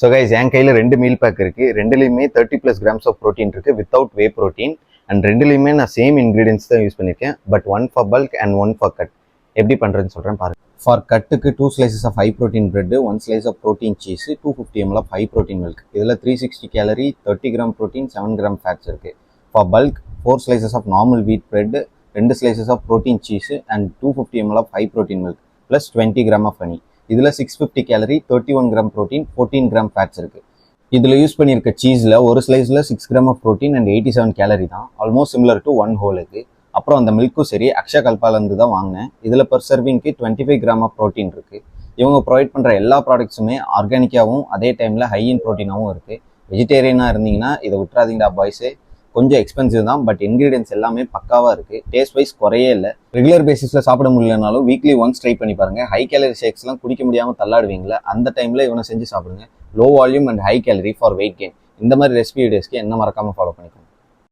So guys என் கையில் 2 meal back இருக்குது. ரெண்டுலேயுமே 30+ கிராம்ஸ் ஆஃப் ப்ரோட்டீன் இருக்குது வித்தவுட் வே ப்ரோட்டீன். அண்ட் ரெண்டுலேயுமே நான் சேம் இன்க்ரீடியன்ஸ் தான் யூஸ் பண்ணியிருக்கேன். But 1 for bulk and 1 for cut. எப்படி பண்ணுறதுன்னு சொல்கிறேன் பாருங்கள். ஃபார் கட்டுக்கு 2 slices of high protein bread, 1 slice of protein cheese, 250 ml of high protein milk. இதில் 360 calorie, 30 gram protein, 7 gram fats இருக்குது. For bulk 4 slices of normal wheat bread, 2 slices of protein cheese and 250 ml of high protein milk plus 20 gram of honey. இதில் 650 calorie, 31 gram protein, 14 gram fats இருக்குது. இதில் use பண்ணியிருக்க சீஸில் ஒரு ஸ்லைஸில் 6 கிராம் of ப்ரோட்டீன் அண்ட் 87 கேலரி தான். ஆல்மோஸ்ட் சிமிலர் டு 1 ஹோலுக்கு. அப்புறம் அந்த மில்க்கும் சரி அக்ஷயகல்பாலேருந்து தான் வாங்கினேன். இதில் பர் சர்விங்க்கு 25 கிராம் ஆஃப் ப்ரோட்டீன் இருக்குது. இவங்க ப்ரொவைட் பண்ணுற எல்லா ப்ராடக்ட்ஸுமே ஆர்கானிக்காகவும் அதே டைமில் ஹை இன் ப்ரோட்டீனாகவும் இருக்குது. வெஜிடேரியனாக இருந்தீங்கன்னா இதை விட்டுறாதீங்கடா பாய்ஸு. கொஞ்சம் எக்ஸ்பென்சிவ் தான், பட் இன்க்ரீடியன்ஸ் எல்லாமே பக்காவாக இருக்குது. டேஸ்ட் வைஸ் குறையே இல்லை. ரெகுலர் பேசிஸில் சாப்பிட முடியலனாலும் வீக்லி ஒன்ஸ் ட்ரை பண்ணி பாருங்கள். ஹை கேலரி ஷேக்ஸ்லாம் குடிக்க முடியாமல் தள்ளாடுவீங்களா, அந்த டைமில் இவனை செஞ்சு சாப்பிடுங்க. Low volume and high calorie for weight gain. இந்த மாதிரி ரெசிபி வீடியோஸ்க்கு என்ன மறக்காமல் ஃபாலோ பண்ணிக்கோங்க.